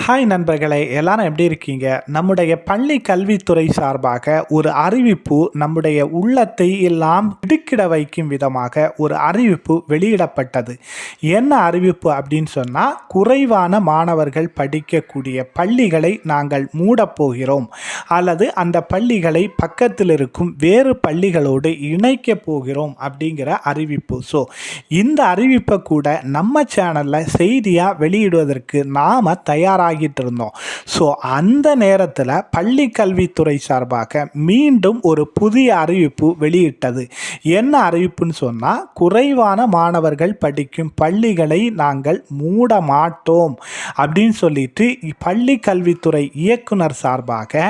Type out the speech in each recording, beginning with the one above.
Hi நண்பர்களே, எல்லாரும் எப்படி இருக்கீங்க? நம்முடைய பள்ளி கல்வித்துறை சார்பாக ஒரு அறிவிப்பு நம்முடைய உள்ளத்தை எல்லாம் திடுக்கிட வைக்கும் விதமாக ஒரு அறிவிப்பு வெளியிடப்பட்டது. என்ன அறிவிப்பு அப்படின்னு சொன்னால், குறைவான மாணவர்கள் படிக்கக்கூடிய பள்ளிகளை நாங்கள் மூடப்போகிறோம் அல்லது அந்த பள்ளிகளை பக்கத்தில் இருக்கும் வேறு பள்ளிகளோடு இணைக்கப் போகிறோம் அப்படிங்கிற அறிவிப்பு. ஸோ இந்த அறிவிப்பை கூட நம்ம சேனலில் செய்தியாக வெளியிடுவதற்கு நாம் தயாராகிட்டு இருந்தோம். ஸோ அந்த நேரத்தில் பள்ளி கல்வித்துறை சார்பாக மீண்டும் ஒரு புதிய அறிவிப்பு வெளியிட்டது. என்ன அறிவிப்புன்னு சொன்னால், குறைவான மாணவர்கள் படிக்கும் பள்ளிகளை நாங்கள் மூட மாட்டோம் அப்படின்னு சொல்லிட்டு பள்ளி கல்வித்துறை இயக்குனர் சார்பாக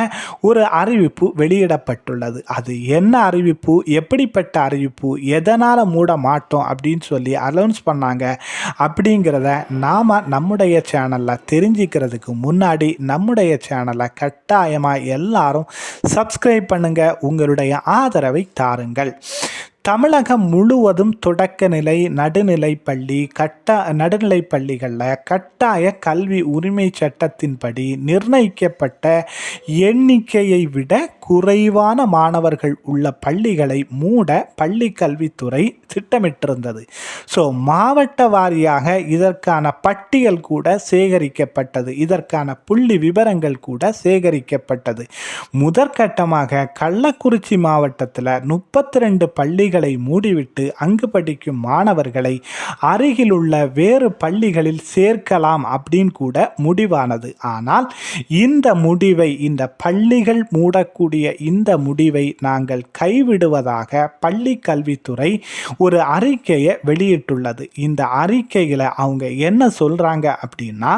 ஒரு அறிவிப்பு வெளியிடப்பட்டுள்ளது. அது என்ன அறிவிப்பு, எப்படிப்பட்ட அறிவிப்பு, எதனால் மூட மாட்டோம் அப்படின்னு சொல்லி அனௌன்ஸ் பண்ணாங்க அப்படிங்கிறத நாம் நம்முடைய சேனலில் தெரிஞ்சுக்கிறதுக்கு முன்னாடி நம்முடைய சேனலை கட்டாயமாக எல்லாரும் சப்ஸ்கிரைப் பண்ணுங்கள், உங்களுடைய ஆதரவை தாருங்கள். தமிழகம் முழுவதும் தொடக்க நிலை, நடுநிலை பள்ளி, நடுநிலை பள்ளிகளில் கட்டாய கல்வி உரிமை சட்டத்தின்படி நிர்ணயிக்கப்பட்ட எண்ணிக்கையை விட குறைவான மாணவர்கள் உள்ள பள்ளிகளை மூட பள்ளி கல்வித்துறை திட்டமிட்டிருந்தது. ஸோ மாவட்ட வாரியாக இதற்கான பட்டியல் கூட சேகரிக்கப்பட்டது, இதற்கான புள்ளி விவரங்கள் கூட சேகரிக்கப்பட்டது. முதற்கட்டமாக கள்ளக்குறிச்சி மாவட்டத்தில் 32 பள்ளிகள் மூடிவிட்டு அங்கு படிக்கும் மாணவர்களை அருகிலுள்ள வேறு பள்ளிகளில் சேர்க்கலாம் அப்படின்னு கூட முடிவானது. ஆனால் இந்த முடிவை, இந்த பள்ளிகள் மூடக்கூடிய இந்த முடிவை நாங்கள் கைவிடுவதாக பள்ளி கல்வித்துறை ஒரு அறிக்கையை வெளியிட்டுள்ளது. இந்த அறிக்கையில் அவங்க என்ன சொல்றாங்க அப்படின்னா,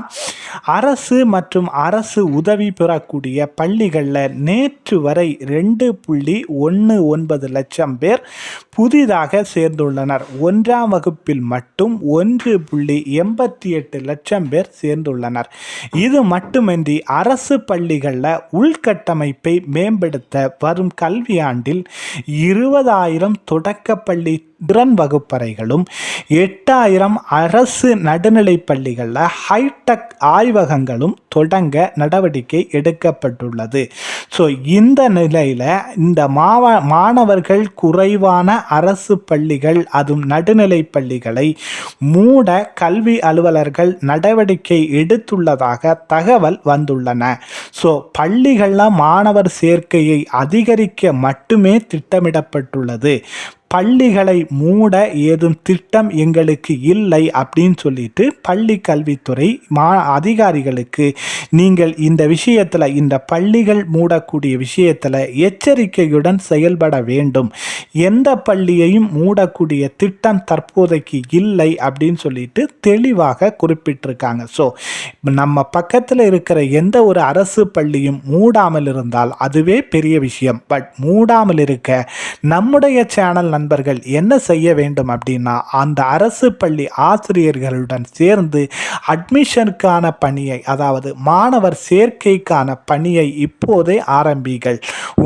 அரசு மற்றும் அரசு உதவி பெறக்கூடிய பள்ளிகளில் நேற்று வரை 2.19 லட்சம் பேர் புதிதாக சேர்ந்துள்ளனர். 1ஆம் வகுப்பில் மட்டும் 1.88 லட்சம் பேர் சேர்ந்துள்ளனர். இது மட்டுமின்றி அரசு பள்ளிகளில் உள்கட்டமைப்பை மேம்படுத்த வரும் கல்வியாண்டில் 20,000 தொடக்கப்பள்ளி திறன் வகுப்பறைகளும் 8,000 அரசு நடுநிலை பள்ளிகளில் ஹைடெக் ஆய்வகங்களும் தொடங்க நடவடிக்கை எடுக்கப்பட்டுள்ளது. ஸோ இந்த நிலையில் இந்த மாணவர்கள் குறைவான அரசு பள்ளிகள், அதுவும் நடுநிலை பள்ளிகளை மூட கல்வி அலுவலர்கள் நடவடிக்கை எடுத்துள்ளதாக தகவல் வந்துள்ளன. ஸோ பள்ளிகளில் மாணவர் சேர்க்கையை அதிகரிக்க மட்டுமே திட்டமிடப்பட்டுள்ளது. பள்ளிகளை மூட ஏதும் திட்டம் எங்களுக்கு இல்லை அப்படின்னு சொல்லிட்டு பள்ளி கல்வித்துறை அதிகாரிகளுக்கு நீங்கள் இந்த விஷயத்தில், இந்த பள்ளிகள் மூடக்கூடிய விஷயத்தில் எச்சரிக்கையுடன் செயல்பட வேண்டும், எந்த பள்ளியையும் மூடக்கூடிய திட்டம் தற்போதைக்கு இல்லை அப்படின்னு சொல்லிட்டு தெளிவாக குறிப்பிட்டிருக்காங்க. ஸோ நம்ம பக்கத்தில் இருக்கிற எந்த ஒரு அரசு பள்ளியும் மூடாமல் இருந்தால் அதுவே பெரிய விஷயம். பட் மூடாமல் இருக்க நம்முடைய சேனல் நண்பர்கள் என்ன செய்ய வேண்டும் அப்படின்னா, அந்த அரசு பள்ளி ஆசிரியர்களுடன் சேர்ந்து அட்மிஷனுக்கான பணியை, அதாவது மாணவர் சேர்க்கைக்கான பணியை இப்போதே ஆரம்பிங்கள்.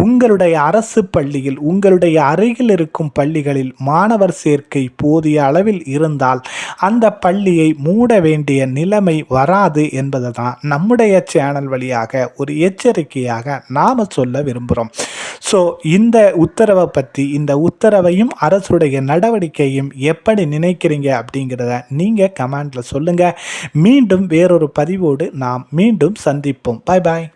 உங்களுடைய அரசு பள்ளியில், உங்களுடைய அருகில் இருக்கும் பள்ளிகளில் மாணவர் சேர்க்கை போதிய அளவில் இருந்தால் அந்த பள்ளியை மூட வேண்டிய நிலைமை வராது என்பதை தான் நம்முடைய சேனல் வழியாக ஒரு எச்சரிக்கையாக நாம் சொல்ல விரும்புகிறோம். ஸோ இந்த உத்தரவை பற்றி, இந்த உத்தரவையும் அரசுடைய நடவடிக்கையும் எப்படி நினைக்கிறீங்க அப்படிங்கிறத நீங்கள் கமெண்டில் சொல்லுங்கள். மீண்டும் வேறொரு பதிவோடு நாம் மீண்டும் சந்திப்போம். பாய் பாய்.